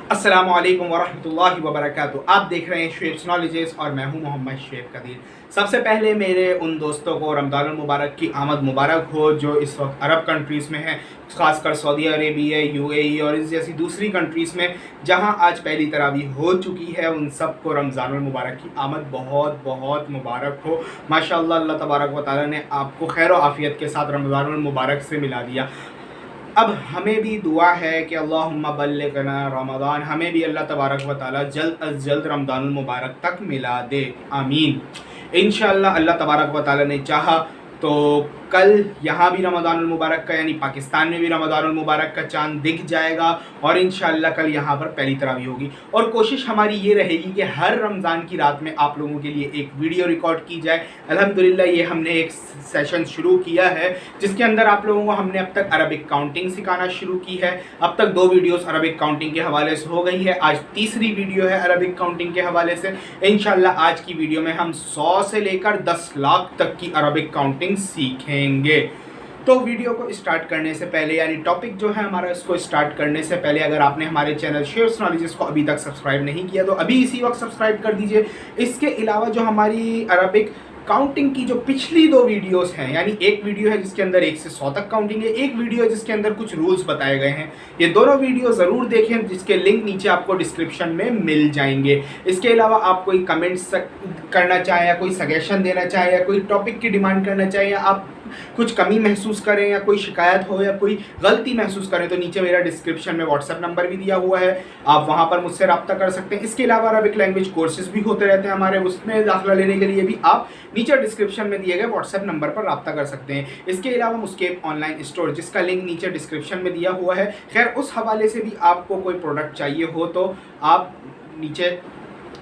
अस्सलामुअलैकुम वरहमतुल्लाहि वबरकातुहू। आप देख रहे हैं शुएब्स नॉलेजेस और मैं हूं मोहम्मद शुएब कदीर। सबसे पहले मेरे उन दोस्तों को रमज़ानुल मुबारक की आमद मुबारक हो जो इस वक्त अरब कंट्रीज़ में हैं, ख़ासकर सऊदी अरेबिया, यूएई और इस जैसी दूसरी कंट्रीज़ में जहां आज पहली तरावीह हो चुकी है। उन सब को रमज़ानुल मुबारक की आमद बहुत बहुत मुबारक हो। माशाअल्लाह, अल्लाह तबारक व तआला ने आपको खैर व आफ़ियत के साथ रमज़ानुल मुबारक से मिला दिया। अब हमें भी दुआ है कि अल्लाहुम्मा बल्लिगना रमज़ान, हमें भी अल्लाह तबारक व तआला जल्द अज़ जल्द रमज़ानुल मुबारक तक मिला दे, आमीन। इंशाअल्लाह अल्लाह तबारक व तआला ने चाहा तो कल यहाँ भी रमज़ानुल मुबारक का यानी पाकिस्तान में भी रमज़ानुल मुबारक का चाँद दिख जाएगा और इंशाअल्लाह कल यहाँ पर पहली तरावीह होगी। और कोशिश हमारी ये रहेगी कि हर रमज़ान की रात में आप लोगों के लिए एक वीडियो रिकॉर्ड की जाए। अल्हम्दुलिल्लाह ये हमने एक सेशन शुरू किया है जिसके अंदर आप लोगों को हमने अब तक अरबिक काउंटिंग सिखाना शुरू की है। अब तक 2 वीडियोस अरबिक काउंटिंग के हवाले से हो गई है, आज तीसरी वीडियो है अरबिक काउंटिंग के हवाले से। इंशाअल्लाह आज की वीडियो में हम 100 से लेकर 10 लाख तक की अरबिक काउंटिंग सीखेंगे। तो वीडियो को स्टार्ट करने से पहले यानी टॉपिक जो है हमारा, इसको स्टार्ट करने से पहले अगर आपने हमारे चैनल शुएब्स नॉलेजेस को अभी तक सब्सक्राइब नहीं किया तो अभी इसी वक्त सब्सक्राइब कर दीजिए। इसके अलावा जो हमारी अरबिक काउंटिंग की जो पिछली 2 वीडियोस हैं, यानी एक वीडियो है जिसके अंदर 1 से 100 तक काउंटिंग है, एक वीडियो है जिसके अंदर कुछ रूल्स बताए गए हैं, ये दोनों वीडियो ज़रूर देखें जिसके लिंक नीचे आपको डिस्क्रिप्शन में मिल जाएंगे। इसके अलावा आप कोई कमेंट्स करना चाहें या कोई सजेशन देना चाहें या कोई टॉपिक की डिमांड करना चाहें या आप कुछ कमी महसूस करें या कोई शिकायत हो या कोई गलती महसूस करें तो नीचे मेरा डिस्क्रिप्शन में व्हाट्सएप नंबर भी दिया हुआ है, आप वहां पर मुझसे रब्ता कर सकते हैं। इसके अलावा अरबिक लैंग्वेज कोर्सेज भी होते रहते हैं हमारे, उसमें दाखिला लेने के लिए भी आप नीचे डिस्क्रिप्शन में दिए गए व्हाट्सएप नंबर पर रब्ता कर सकते हैं। इसके अलावा मुस्केप ऑनलाइन स्टोर जिसका लिंक नीचे डिस्क्रिप्शन में दिया हुआ है, खैर उस हवाले से भी आपको कोई प्रोडक्ट चाहिए हो तो आप नीचे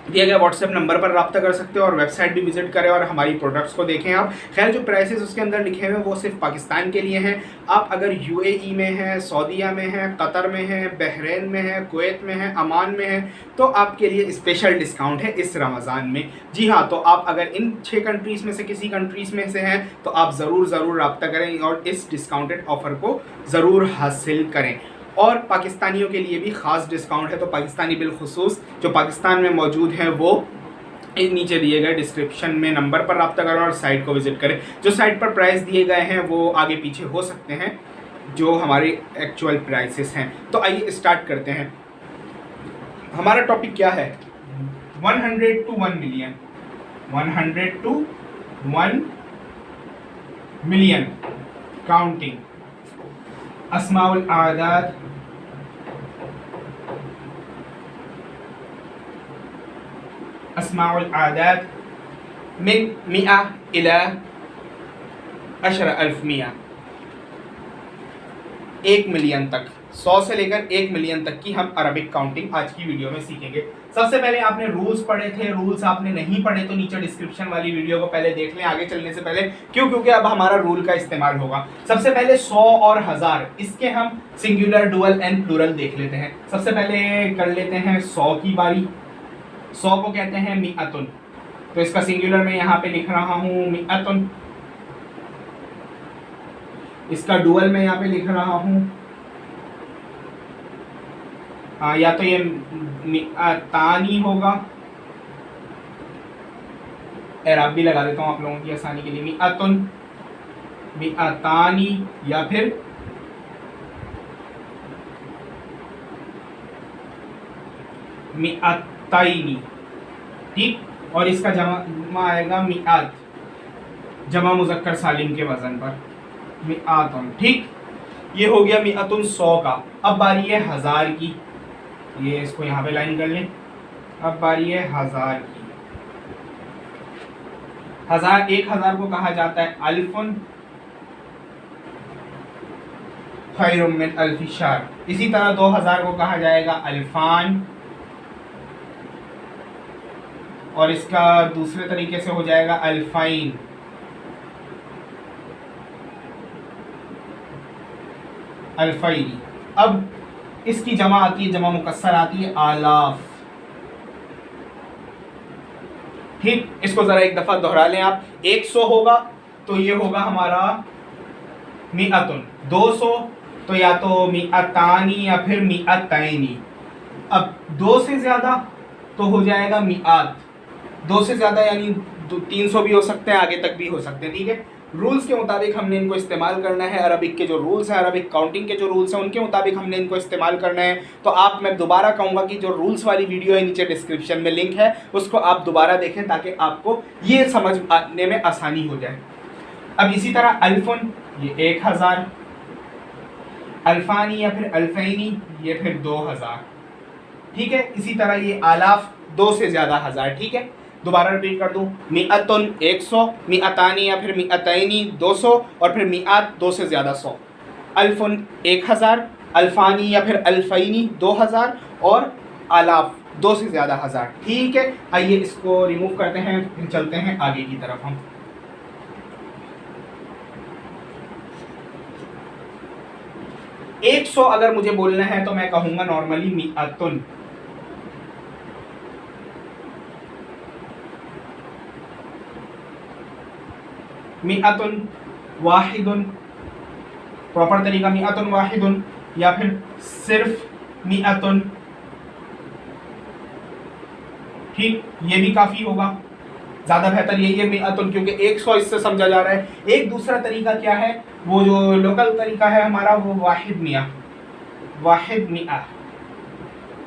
दिए गए व्हाट्सएप नंबर पर रब्ता कर सकते हो और वेबसाइट भी विजिट करें और हमारी प्रोडक्ट्स को देखें आप। खैर जो प्राइसेस उसके अंदर लिखे हुए हैं वो सिर्फ पाकिस्तान के लिए हैं। आप अगर यूएई में हैं, सऊदीया में हैं, कतर में हैं, बहरीन में हैं, कुवैत में हैं, अमान में हैं तो आपके लिए स्पेशल डिस्काउंट है इस रमज़ान में। जी हाँ, तो आप अगर इन 6 कंट्रीज़ में से किसी कंट्रीज़ में से हैं तो आप ज़रूर रब्ता करें और इस डिस्काउंटेड ऑफ़र को ज़रूर हासिल करें। और पाकिस्तानियों के लिए भी ख़ास डिस्काउंट है, तो पाकिस्तानी बिलखुसूस जो पाकिस्तान में मौजूद हैं वो नीचे दिए गए डिस्क्रिप्शन में नंबर पर रब्ता करें और साइट को विज़िट करें। जो साइट पर प्राइस दिए गए हैं वो आगे पीछे हो सकते हैं जो हमारे एक्चुअल प्राइसेस हैं। तो आइए स्टार्ट करते हैं। हमारा टॉपिक क्या है? 100 to 1 million, 100 to 1 million counting, अस्माउल आदाद, अस्माउल आदाद मिन मिआ इला 10,000 मिया, 1 मिलियन तक, 100 से लेकर 1 मिलियन तक की हम अरबिक काउंटिंग आज की वीडियो में सीखेंगे। सबसे पहले आपने रूल्स पढ़े थे, रूल्स आपने नहीं पढ़े तो नीचे डिस्क्रिप्शन वाली वीडियो को पहले देख लें आगे चलने से पहले, क्यों? क्योंकि अब हमारा रूल का इस्तेमाल होगा। सबसे पहले 100 और 1000 इसके हम सिंगुलर, डुअल एंड प्लूरल देख लेते हैं। सबसे पहले कर लेते हैं 100 की बारी। 100 को कहते हैं मिअतुन, तो इसका सिंगुलर में यहाँ पे लिख रहा हूँ मिअतुन, इसका डुअल में यहाँ पे लिख रहा हूँ या तो ये मिअतानी होगा, एराब भी लगा देता हूँ आप लोगों की आसानी के लिए, मिअतुन, मिअतानी या फिर मिअतैनी, ठीक। और इसका जमा आएगा मिअत, जमा मुज़क्कर सालिम के वजन पर, मिअतुन, ठीक। ये हो गया मिअतुन 100 का। अब बारी है 1000 की, ये इसको यहाँ पे लाइन कर लें। अब बारी है 1000 की। 1000 को कहा जाता है अल्फुन खैरुम मिन अल्फि शहर। इसी तरह 2000 को कहा जाएगा अल्फान और इसका दूसरे तरीके से हो जाएगा अल्फाइन। अल्फाइनी। अब इसकी जमा आती है, जमा मुकस्सर आती है आलाफ, ठीक। इसको जरा एक दफा दोहरा लें आप। 100 होगा तो ये होगा हमारा मिअतुन, 200 तो या तो मिअतानी या फिर मिअतैनी, अब 2 से ज़्यादा तो हो जाएगा मिआत, 2 से ज़्यादा यानी 300 भी हो सकते हैं, आगे तक भी हो सकते हैं, ठीक है। रूल्स के मुताबिक हमने इनको इस्तेमाल करना है, अरबिक के जो रूल्स हैं, अरबिक काउंटिंग के जो रूल्स हैं उनके मुताबिक हमने इनको इस्तेमाल करना है। तो आप, मैं दोबारा कहूँगा कि जो रूल्स वाली वीडियो है नीचे डिस्क्रिप्शन में लिंक है, उसको आप दोबारा देखें ताकि आपको ये समझ आने में आसानी हो जाए। अब इसी तरह अल्फुन, ये 1000, अल्फानी या फिर अल्फैनी, ये फिर 2000, ठीक है। इसी तरह ये आलाफ, 2 से ज़्यादा हज़ार, ठीक है। दोबारा रिपीट कर दूं, मिअतुन 100, मिअतानी या फिर मिअतैनी 200, और फिर मिआत 2 से ज़्यादा 100, अल्फुन 1000, अल्फानी या फिर अल्फैनी 2000, और आलाफ 2 से ज़्यादा हज़ार, ठीक है। आइए इसको रिमूव करते हैं, फिर चलते हैं आगे की तरफ हम। एक 100 अगर मुझे बोलना है तो मैं कहूँगा नॉर्मली मिअतुन, मिअतुन वाहिदुन, प्रॉपर तरीका मिअतुन वाहिदुन, या फिर सिर्फ मिअतुन, ठीक, ये भी काफ़ी होगा, ज़्यादा बेहतर यही है मिअतुन, क्योंकि 100 इससे समझा जा रहा है। एक दूसरा तरीका क्या है, वो जो लोकल तरीका है हमारा, वो वाहिद मिया, वाहिद मिया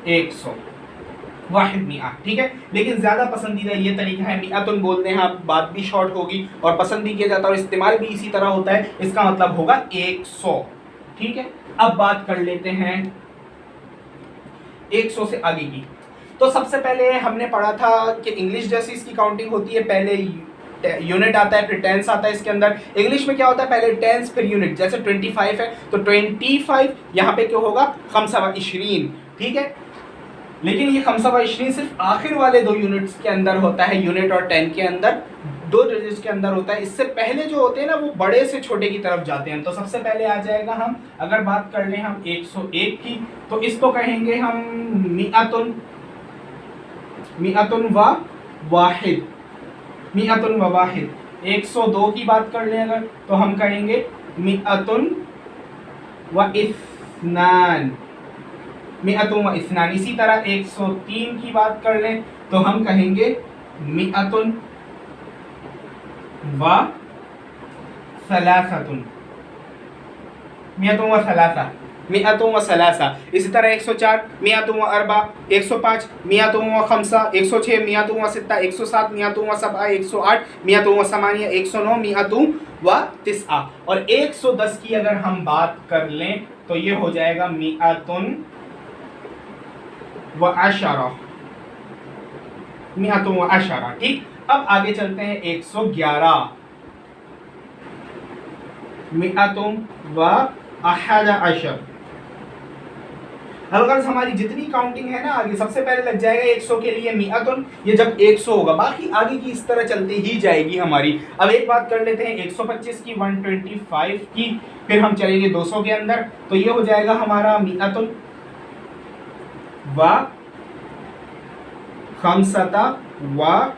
100, वाहिद मिया, ठीक है। लेकिन ज़्यादा पसंदीदा ये तरीका है मिअतुन बोलते हैं आप, बात भी शॉर्ट होगी और पसंद भी किया जाता है और इस्तेमाल भी इसी तरह होता है, इसका मतलब होगा 100, ठीक है। अब बात कर लेते हैं 100 से आगे की। तो सबसे पहले हमने पढ़ा था कि इंग्लिश जैसी इसकी काउंटिंग होती है, पहले यूनिट आता है फिर टेंस आता है। इसके अंदर इंग्लिश में क्या होता है, पहले टेंस फिर यूनिट, जैसे 25 है तो 25 यहाँ पे क्या होगा, 25, ठीक है। लेकिन ये 25 सिर्फ आखिर वाले 2 यूनिट्स के अंदर होता है, यूनिट और 10 के अंदर, 2 डिजिट्स के अंदर होता है। इससे पहले जो होते हैं ना, वो बड़े से छोटे की तरफ जाते हैं। तो सबसे पहले आ जाएगा, हम अगर बात कर लें हम 101 की, तो इसको कहेंगे हम मिअतुन, मिअतुन व वाहिद, मिअतुन व वाहिद। 102 की बात कर लें अगर, तो हम कहेंगे मिअतुन व इस्नान, मिअतुन व इस्नान। इसी तरह 103 की बात कर लें तो हम कहेंगे मिअतुन व सलासतुन, मिअतुन व सलासा, मिअतुन व सलासा। इसी तरह 104 मिअतुन व अरबा, 105 मिअतुन व खमसा, 106 मिअतुन व सित्ता, 107 मिअतुन व सबआ, 108 मिअतुन व समानिया, 109 मिअतुन व तिस्आ। और 110 की अगर हम बात कर लें तो ये हो जाएगा मिअतुन व अशरा, मिअतुन व अशरा, ठीक। अब आगे चलते हैं 111, मिअतुन व अहद अशर। अलगर्ज हमारी जितनी काउंटिंग है ना, आगे सबसे पहले लग जाएगा 100 के लिए मिअतुन, ये जब 100 होगा, बाकी आगे की इस तरह चलती ही जाएगी हमारी। अब एक बात कर लेते हैं 125 की, 125 की, फिर हम चलेंगे 200 के अंदर, तो ये हो जाएगा हमारा मिअतुन व खमसता व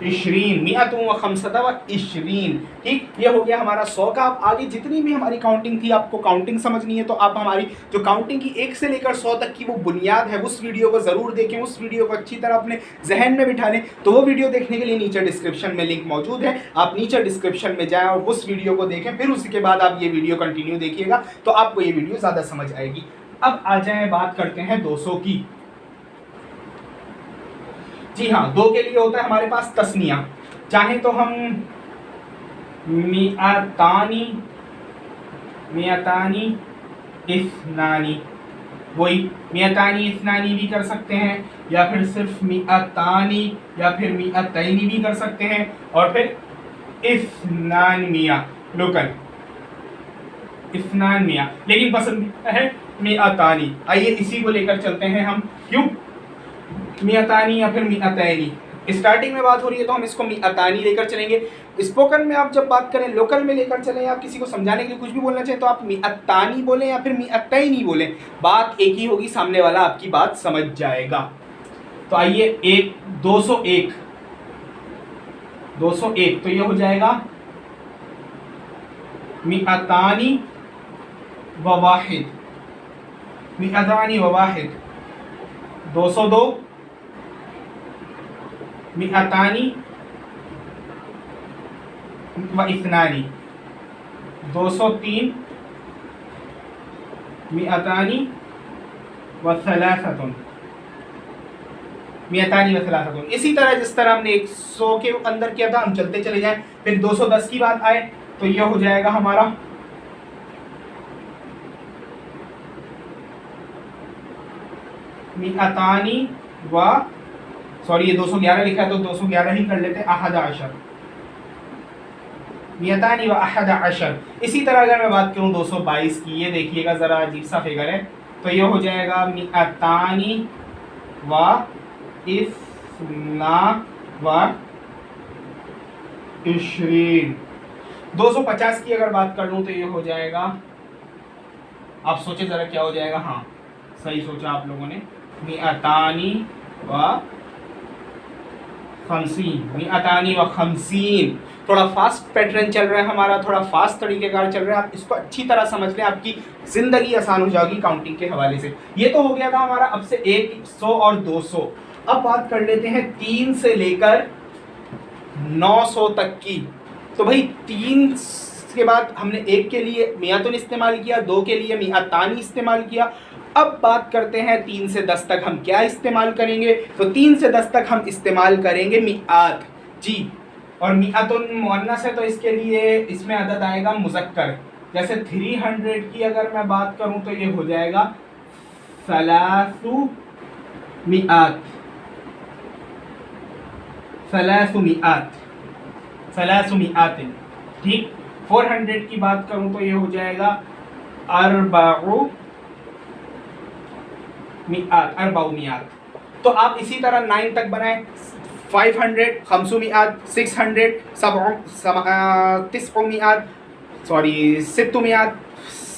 इशरीन, मिअतुन व खमसता व इशरीन, ठीक। ये हो गया हमारा 100 का। अब आगे जितनी भी हमारी काउंटिंग थी, आपको काउंटिंग समझनी है तो आप हमारी जो काउंटिंग की 1 से लेकर 100 तक की वो बुनियाद है, उस वीडियो को ज़रूर देखें, उस वीडियो को अच्छी तरह अपने जहन में बिठा लें। तो वो वीडियो देखने के लिए नीचे डिस्क्रिप्शन में लिंक मौजूद है, आप नीचे डिस्क्रिप्शन में जाएँ और उस वीडियो को देखें, फिर उसके बाद आप ये वीडियो कंटिन्यू देखिएगा तो आपको ये वीडियो ज़्यादा समझ आएगी। अब आ जाए, बात करते हैं 200 की। जी हाँ, 2 के लिए होता है हमारे पास तस्निया, चाहे तो हम मिअतानी, मिअतानी इस्नानी, वही मिअतानी इस्नानी भी कर सकते हैं, या फिर सिर्फ मिअतानी या फिर मिअतैनी भी कर सकते हैं, और फिर इस्नान मिया, लोकल इस्नान मिया, लेकिन पसंद है मिअतानी। आइए इसी को लेकर चलते हैं हम, क्यों मिअतानी या फिर मिअतैनी। स्टार्टिंग में बात हो रही है तो हम इसको मिअतानी लेकर चलेंगे। स्पोकन में आप जब बात करें, लोकल में लेकर चलें, आप किसी को समझाने के लिए कुछ भी बोलना चाहें तो आप मिअतानी बोलें या फिर मिअतैनी बोलें, बात एक ही होगी, सामने वाला आपकी बात समझ जाएगा। तो आइए 201, 201 तो ये हो जाएगा मिअतानी व वाहिद, मिअतानी व वाहिद 202, मिअतानी व इस्नानी 203, मिअतानी व सलासतुन, मिअतानी व सलासतुन। इसी तरह जिस तरह हमने 100 के अंदर किया था हम चलते चले जाएं। फिर 210 की बात आए तो यह हो जाएगा हमारा मिअतानी व ये 211 लिखा है तो 211 ही कर लेते हैं, अहद अशर, मिअतानी व अहद अशर। इसी तरह अगर मैं बात करूं 222 की, ये देखिएगा ज़रा अजीब सा फिगर है, तो ये हो जाएगा मिअतानी व इस्ना व इशरीन। 250 की अगर बात कर लूँ तो ये हो जाएगा, आप सोचे ज़रा क्या हो जाएगा, हाँ सही सोचा आप लोगों ने, मिअतानी व खमसीन, मिअतानी व खमसीन। थोड़ा फास्ट पैटर्न चल रहा है हमारा, थोड़ा फास्ट तरीक़ेकार चल रहा है, आप इसको अच्छी तरह समझ लें, आपकी ज़िंदगी आसान हो जाएगी काउंटिंग के हवाले से। ये तो हो गया था हमारा अब से 100 और 200। अब बात कर लेते हैं 3 से लेकर 900 तक की। तो भाई 3 के बाद हमने 1 के लिए मियातुन इस्तेमाल किया, 2 के लिए मिअतानी इस्तेमाल किया। अब बात करते हैं 3 से 10 तक हम क्या इस्तेमाल करेंगे। तो 3 से 10 तक हम इस्तेमाल करेंगे मिआत जी, और मिअतुन मुअन्नस है तो इसके लिए इसमें अदद आएगा मुज़क्कर। जैसे 300 की अगर मैं बात करूं तो ये हो जाएगा सलासु मिआत, सलासु मिआतिन, ठीक। 400 की बात करूं तो ये हो जाएगा अरबाउ मिआत। तो आप इसी तरह 9 तक बनाएं, 500, खमसु मिआत, 600, तिस्उ मिआत, सित्तु मिआत,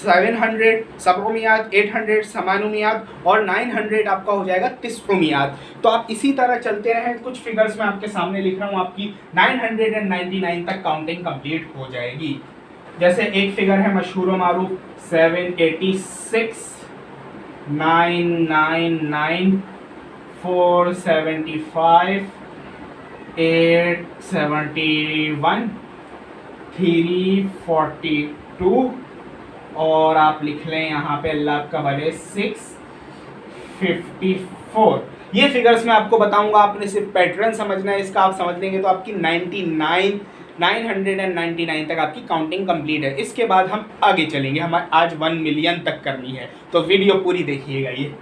700, सबउ मिआत, 800, समानु मिआत, और 900 आपका हो जाएगा तिस्उ मिआत। तो आप इसी तरह चलते रहें। कुछ फिगर्स मैं आपके सामने लिख रहा हूँ, आपकी 999 तक काउंटिंग कंप्लीट हो जाएगी। जैसे एक फिगर है मशहूर व मारूफ 786, 999, 475, 871, 342, और आप लिख लें यहाँ पे अल्लाह का भले 654। ये फिगर्स मैं आपको बताऊंगा, आपने सिर्फ पैटर्न समझना है इसका, आप समझ लेंगे तो आपकी 999 तक आपकी काउंटिंग कंप्लीट है। इसके बाद हम आगे चलेंगे, हमारे आज 1 मिलियन तक करनी है, तो वीडियो पूरी देखिएगा। ये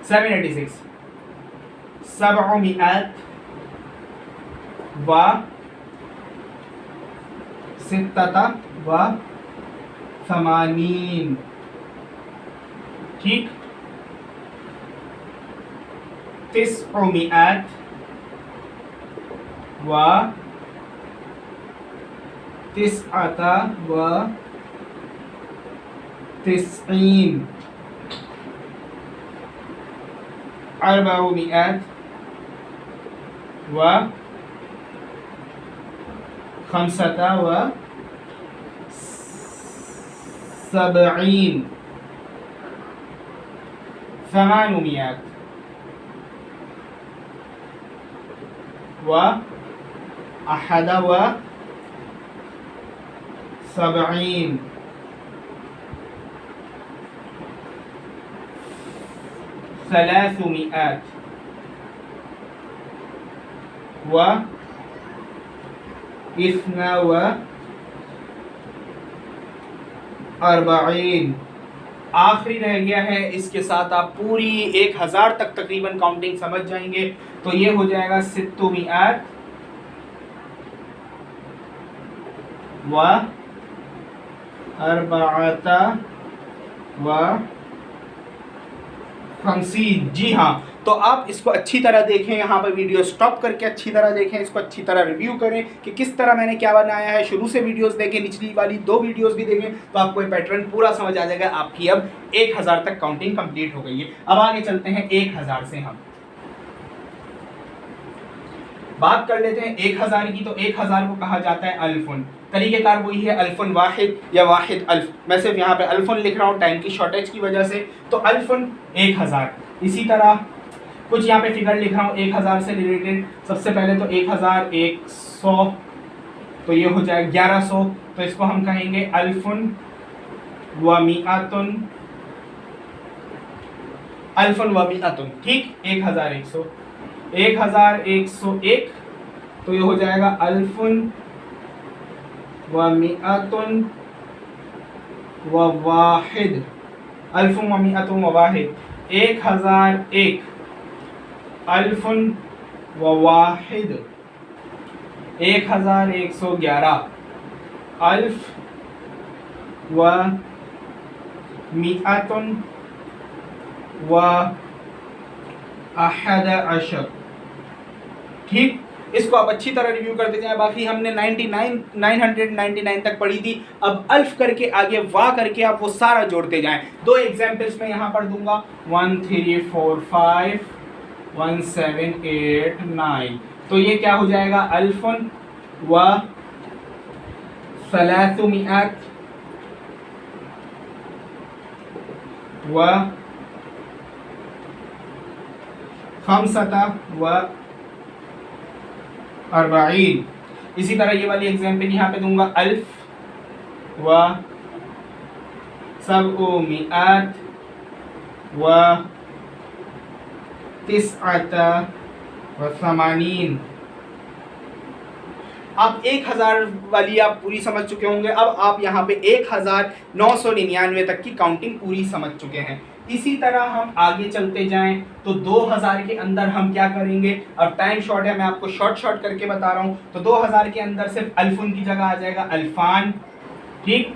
786, सबउ मिआत व सित्तता व समानीन, ठीक। तिस्उ मिआत व तिस्अता व तिस्ईन, अरबाउ मिआत व खमसता व सबईन, समानु मिआत व अहद व सबईन, सलासु मिआत व इस्ना व अर्बाईन। आखिरी रह गया है, इसके साथ आप पूरी 1000 तक तकरीबन काउंटिंग समझ जाएंगे। तो ये हो जाएगा सित्तु मिआत व अर्बाअता व खमसीन। जी हाँ, तो आप इसको अच्छी तरह देखें, यहाँ पर वीडियो स्टॉप करके अच्छी तरह देखें, इसको अच्छी तरह रिव्यू करें कि किस तरह मैंने क्या बनाया है। शुरू से वीडियोस देखें, निचली वाली 2 वीडियोस भी देखें, तो आपको ये पैटर्न पूरा समझ आ जाएगा। आपकी अब 1000 तक काउंटिंग कंप्लीट हो गई है। अब आगे चलते हैं 1000 से हम बात कर लेते हैं 1000 की। तो 1000 को कहा जाता है अल्फुन। तरीक़ेकार वही है, अल्फुन वाहिद या वाहिद अल्फ। मैं सिर्फ यहाँ पे अल्फुन लिख रहा हूँ टाइम की शॉर्टेज की वजह से, तो अल्फुन 1000। इसी तरह कुछ यहाँ पे फिगर लिख रहा हूँ 1000 से रिलेटेड। सबसे पहले तो 1100, तो ये हो जाए 1100, तो इसको हम कहेंगे अल्फुन व मिअतुन, अल्फुन व मिअतुन, ठीक। 1100, 1101, तो ये हो जाएगा अल्फुन व मिअतुन व वाहिद, अल्फुन व मिअतुन व वाहिद। 1001 अल्फुन व वाहिद, 1111 अल्फ व मिअतुन व अहद अशर, ठीक। इसको आप अच्छी तरह रिव्यू करते जाएं। बाकी हमने 999 तक पढ़ी थी। अब अल्फ करके आगे वाह करके आप वो सारा जोड़ते जाएं। दो एग्जाम्पल्स मैं यहाँ पर दूंगा, 1 3 4 5 1 7 8 9, तो ये क्या हो जाएगा, अल्फुन व सलासुमिअत व खमसता व अर्बाईन। इसी तरह ये वाली एग्जाम्पल यहाँ पे दूंगा, अल्फ व सबउमिअत व तिस्अत व समानीन। आप 1000 वाली आप पूरी समझ चुके होंगे। अब आप यहाँ पे 1999 तक की काउंटिंग पूरी समझ चुके हैं। इसी तरह हम आगे चलते जाएं तो 2000 के अंदर हम क्या करेंगे। अब टाइम शॉर्ट है, मैं आपको शॉर्ट करके बता रहा हूँ। तो 2000 के अंदर सिर्फ अल्फुन की जगह आ जाएगा अल्फान, ठीक।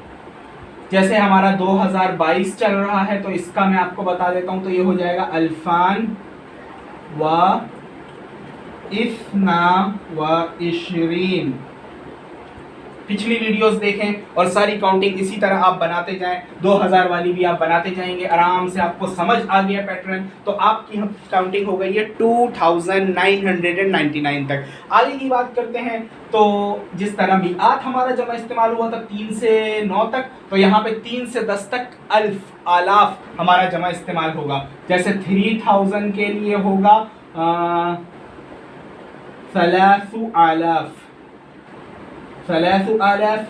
जैसे हमारा 2022 चल रहा है तो इसका मैं आपको बता देता हूँ, तो ये हो जाएगा अल्फान व इस्ना व इशरीन। पिछली वीडियोस देखें और सारी काउंटिंग इसी तरह आप बनाते जाएं। 2000 वाली भी आप बनाते जाएंगे, आराम से आपको समझ आ गया पैटर्न, तो आपकी काउंटिंग हो गई है 2999 तक। आगे की बात करते हैं तो जिस तरह मिआत हमारा जमा इस्तेमाल हुआ था 3 से 9 तक, तो यहाँ पे 3 से 10 तक अल्फ आलाफ हमारा जमा इस्तेमाल होगा। जैसे 3000 के लिए होगा सलासु आलाफ, सलासु आलाफ,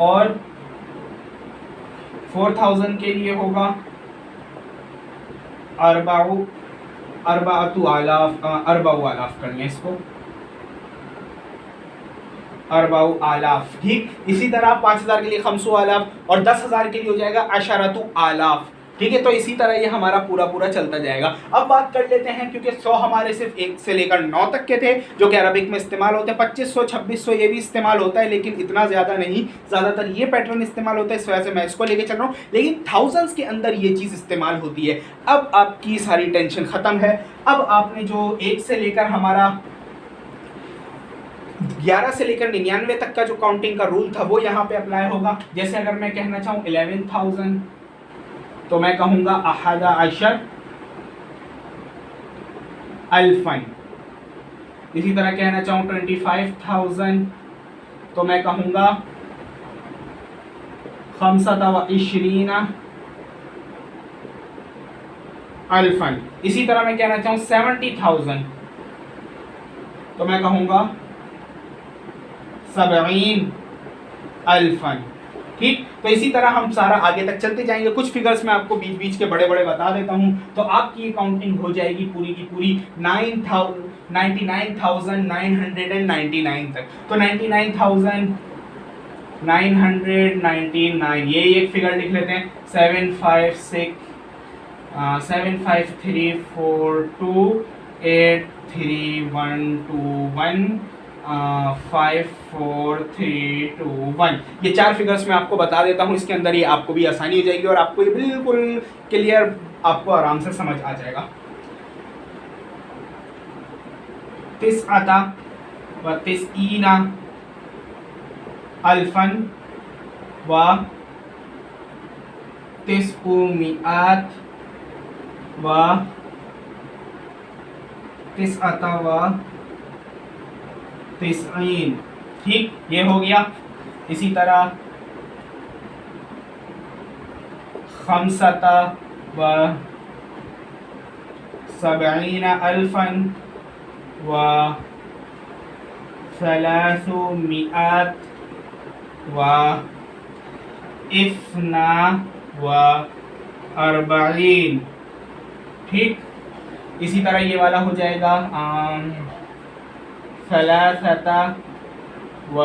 और 4000 के लिए होगा अरबातु आलाफ, अरबाउ आलाफ करनी है इसको, अरबाउ आलाफ, ठीक। इसी तरह 5000 के लिए खमसु आलाफ और 10,000 के लिए हो जाएगा अशरतु आलाफ, ठीक है। तो इसी तरह ये हमारा पूरा चलता जाएगा। अब बात कर लेते हैं, क्योंकि 100 हमारे सिर्फ 1 से लेकर 9 तक के थे जो कि अरबिक में इस्तेमाल होते हैं। 2500 2600 ये भी इस्तेमाल होता है, लेकिन इतना ज़्यादा नहीं, ज़्यादातर ये पैटर्न इस्तेमाल होता है, इस वजह से मैं इसको लेके चल रहा हूँ। लेकिन थाउजेंड्स के अंदर ये चीज़ इस्तेमाल होती है। अब आपकी सारी टेंशन ख़त्म है। अब आपने जो 1 से लेकर हमारा 11 से लेकर 99 तक का जो काउंटिंग का रूल था वो यहाँ पे अप्लाई होगा। जैसे अगर मैं कहना चाहूँ 11,000, तो मैं कहूँगा अहदा अशर अल्फन। इसी तरह कहना चाहूँ 25,000, तो मैं कहूँगा खमसता व इशरीना अल्फन। इसी तरह मैं कहना चाहूँ 70,000, तो मैं कहूँगा सबईन अल्फन, ठीक। तो इसी तरह हम सारा आगे तक चलते जाएंगे। कुछ फिगर्स मैं आपको बीच के बड़े बता देता हूं, तो आपकी ये काउंटिंग हो जाएगी पूरी की पूरी 99,999 तक। तो 99,999 ये एक फिगर लिख लेते हैं। 756,342,83121 54321, ये 4 फिगर्स मैं आपको बता देता हूँ। इसके अंदर ये आपको भी आसानी हो जाएगी और आपको ये बिल्कुल क्लियर, आपको आराम से समझ आ जाएगा। तिस्अता व तिस्ईना अल्फन व तिस्उमिअत व तिस्अता व तिस्ईन, ठीक। ये हो गया इसी तरह खमसता व सबईन अल्फन व सलासुमिअत व इस्ना व अर्बईन। ठीक, इसी तरह ये वाला हो जाएगा सलासता व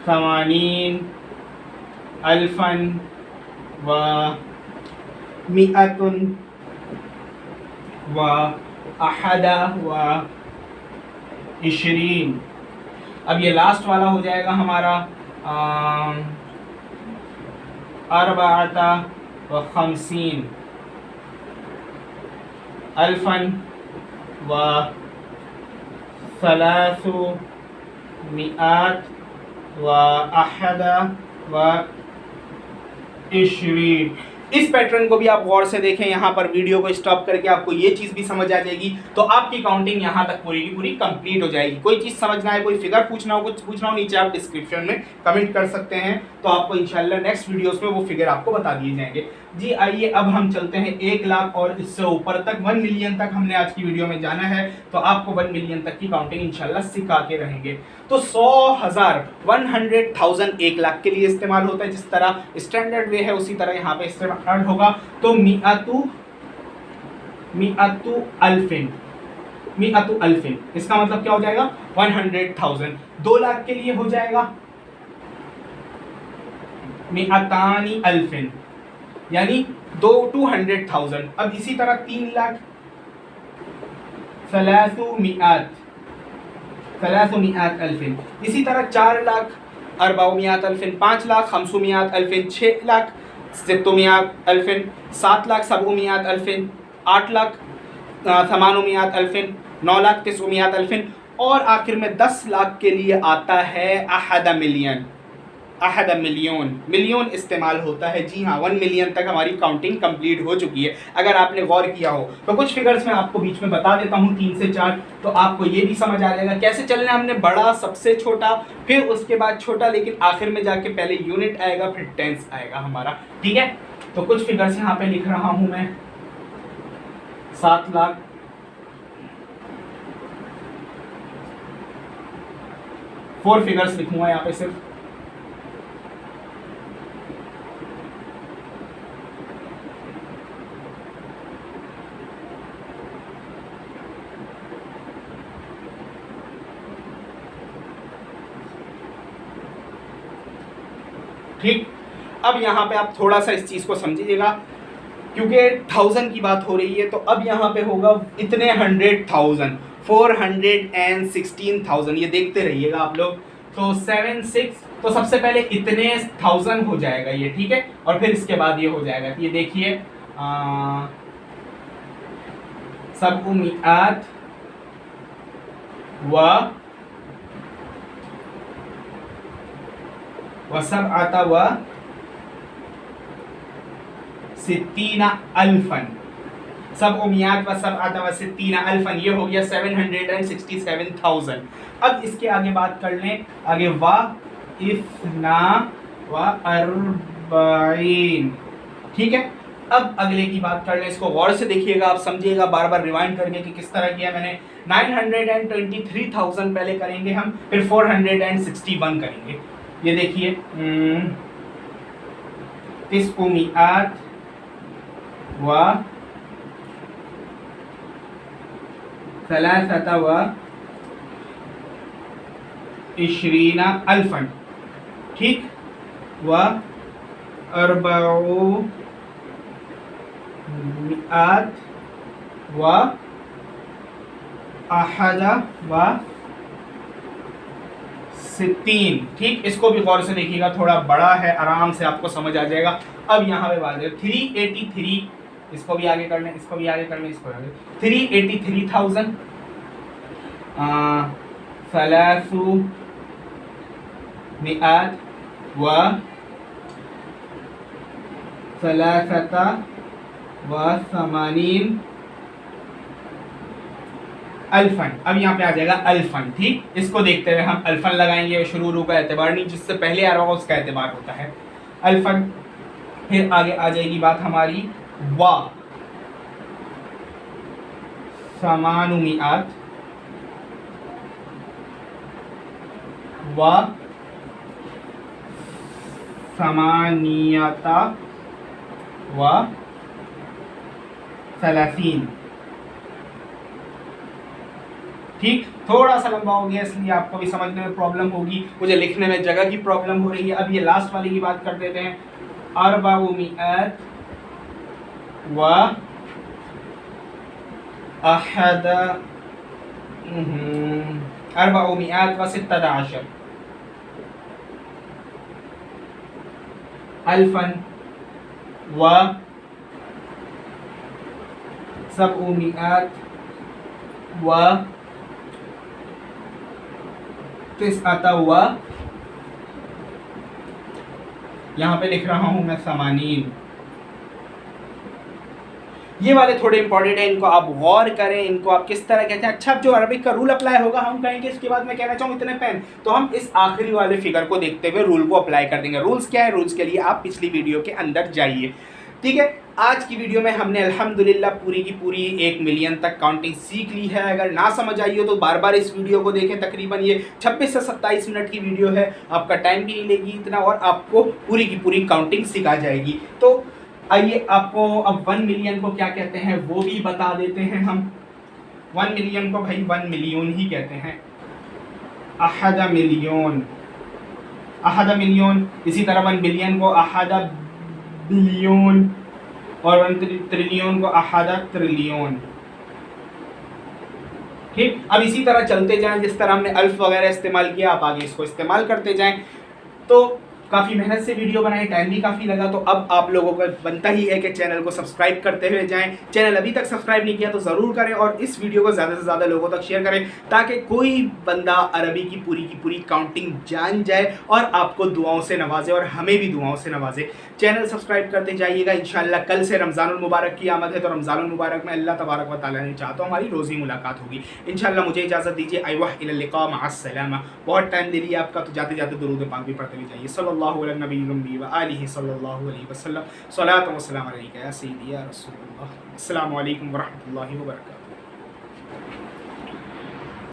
समानीन अल्फन व मिअतुन व अहदा व इशरीन। अब ये लास्ट वाला हो जाएगा हमारा अरबाअता व खमसीन अल्फन व सलासु मिआत व अहदा व इशरीन। इस पैटर्न को भी आप गौर से देखें, यहाँ पर वीडियो को स्टॉप करके आपको ये चीज़ भी समझ आ जाएगी, तो आपकी काउंटिंग यहाँ तक पूरी की पूरी कंप्लीट हो जाएगी। कोई चीज़ समझना है, कोई फिगर पूछना हो, कुछ पूछना हो, नीचे आप डिस्क्रिप्शन में कमेंट कर सकते हैं, तो आपको इंशाल्लाह नेक्स्ट वीडियोस में वो फिगर आपको बता दिए जाएंगे। जी आइए अब हम चलते हैं 1 लाख और इससे ऊपर तक 1 मिलियन तक हमने आज की वीडियो में जाना है, तो आपको 1 मिलियन तक की काउंटिंग इंशाल्लाह सिखा के रहेंगे। तो 100,000 100,000 1 लाख के लिए इस्तेमाल होता है, जिस तरह स्टैंडर्ड वे है उसी तरह यहाँ पे इस्तेमाल होगा। तो मिअतु अल्फिन, इसका मतलब क्या हो जाएगा 100,000। 2 लाख के लिए हो जाएगा मिअतानी अल्फिन, यानी 200,000। अब इसी तरह 3 लाख सलासुमिअत अल्फिन, इसी तरह 4 लाख अर्बाउमिअत अल्फिन, 5 लाख खमसुमिअत अल्फिन, 6 लाख सित्तुमिअत अल्फिन, 7 लाख सबउमिअत अल्फिन, 8 लाख समानुमिअत अल्फिन, 9 लाख तिसउमिअत अल्फिन, और आखिर में 10 लाख के लिए आता है अहद मिलियन इस्तेमाल होता है। जी हाँ, 1 मिलियन तक हमारी काउंटिंग कंप्लीट हो चुकी है। अगर आपने गौर किया हो तो कुछ फिगर्स मैं आपको बीच में बता देता हूँ 3 से 4, तो आपको ये भी समझ आ जाएगा कैसे चलना है। हमने बड़ा, सबसे छोटा, फिर उसके बाद छोटा, लेकिन आखिर में जाके पहले यूनिट आएगा फिर टेंस आएगा हमारा। ठीक है, तो कुछ फिगर्स यहाँ पे लिख रहा हूँ मैं। 7 लाख, 4 फिगर्स लिखूंगा यहाँ पे सिर्फ। ठीक, अब यहाँ पे आप थोड़ा सा इस चीज़ को समझिएगा, क्योंकि 1000 की बात हो रही है, तो अब यहाँ पे होगा इतने 100,000, 416,000, ये देखते रहिएगा आप लोग। तो 76, तो सबसे पहले इतने 1000 हो जाएगा ये, ठीक है, और फिर इसके बाद ये हो जाएगा। ये देखिए सबउमिअत वसबअत व सित्तीना अल्फन, सबउमिअत वसबअत व सित्तीना अल्फन, ये हो गया 767,000। अब इसके आगे बात कर लें, आगे व इस्ना व अर्बईन। ठीक है, अब अगले की बात कर लें, इसको गौर से देखिएगा, आप समझिएगा, बार बार रिवाइंड करके कि किस तरह किया मैंने। 923,000 पहले करेंगे हम, फिर 461 करेंगे। ये देखिए तिस्उमिअत व सलासत व इशरीना अल्फन, ठीक, व अर्बउमिअत व अहदा व सित्तीन। ठीक, इसको भी गौर से देखिएगा, थोड़ा बड़ा है, आराम से आपको समझ आ जाएगा। अब यहाँ पे बात है 383, इसको भी आगे कर लें, इसको भी आगे कर लें, इसको आगे 383,000 सलासुमिअत व सलासत व समानीन अल्फन। अब यहाँ पे आ जाएगा अल्फन, ठीक। इसको देखते हुए हम अल्फन लगाएंगे, शुरू का एतबार नहीं, जिससे पहले आ रहा होगा उसका एतबार होता है अल्फन। फिर आगे आ जाएगी बात हमारी वा समानुमियात, वा समानियता, व सलासीन, ठीक। थोड़ा सा लंबा हो गया इसलिए आपको भी समझने में प्रॉब्लम होगी, मुझे लिखने में जगह की प्रॉब्लम हो रही है। अब ये लास्ट वाली की बात कर देते हैं, अर्बाउमियत व अहद अर्बाउमियत व सित्तत अशर अल्फन व सबउमियत व तिस्अत व, यहाँ पे लिख रहा हूँ मैं समानीन। ये वाले थोड़े इंपॉर्टेंट है, इनको आप गौर करें, इनको आप किस तरह कहते हैं। अच्छा, जो अरबिक का रूल अप्लाई होगा हम कहेंगे, इसके बाद मैं कहना चाहूँ इतने पेन, तो हम इस आखिरी वाले फिगर को देखते हुए रूल को अप्लाई कर देंगे। रूल्स क्या है, रूल्स के लिए आप पिछली वीडियो के अंदर जाइए, ठीक है। आज की वीडियो में हमने अल्हम्दुलिल्लाह पूरी की पूरी 1 मिलियन तक काउंटिंग सीख ली है। अगर ना समझ आई हो तो बार बार इस वीडियो को देखें। तकरीबन ये 26 से 27 मिनट की वीडियो है, आपका टाइम भी नहीं लेगी इतना, और आपको पूरी की पूरी काउंटिंग सिखा जाएगी। तो आइए आपको अब 1 मिलियन को क्या कहते हैं वो भी बता देते हैं हम। 1 मिलियन को भाई 1 मिलियन ही कहते हैं, अहद मिलियन, अहद मिलियन। इसी तरह 1 बिलियन को अहद बिलियन, और 1 ट्रिलियन को अहद ट्रिलियन, ठीक। अब इसी तरह चलते जाएं, जिस तरह हमने अल्फ वगैरह इस्तेमाल किया, आप आगे इसको इस्तेमाल करते जाएं। तो काफ़ी मेहनत से वीडियो बनाई, टाइम भी काफ़ी लगा, तो अब आप लोगों का बनता ही है कि चैनल को सब्सक्राइब करते हुए जाएं। चैनल अभी तक सब्सक्राइब नहीं किया तो ज़रूर करें, और इस वीडियो को ज़्यादा से ज़्यादा लोगों तक शेयर करें, ताकि कोई बंदा अरबी की पूरी काउंटिंग जान जाए और आपको दुआओं से नवाजे और हमें भी दुआओं से नवाजे। चैनल सब्सक्राइब करते जाइएगा। इंशाअल्लाह कल से रमज़ानुल मुबारक की आमद है, तो रमज़ानुल मुबारक में अल्लाह तबारक व तआला ने चाहा तो हमारी रोज़ी मुलाकात होगी इंशाअल्लाह। मुझे इजाज़त दीजिए। अय्वा इलल लिक़ा मअस्सलामा। बहुत टाइम ले लिया आपका, तो जाते जाते दुरूद पाक भी पढ़ते हुए जाइए। सल्लल्लाहु अलैहि व आलिहि सल्लल्लाहु अलैहि वसल्लम। सलात व सलाम अलैका या सय्यदी या रसूलल्लाह। अस्सलामु अलैकुम व रहमतुल्लाहि व बरकातहू।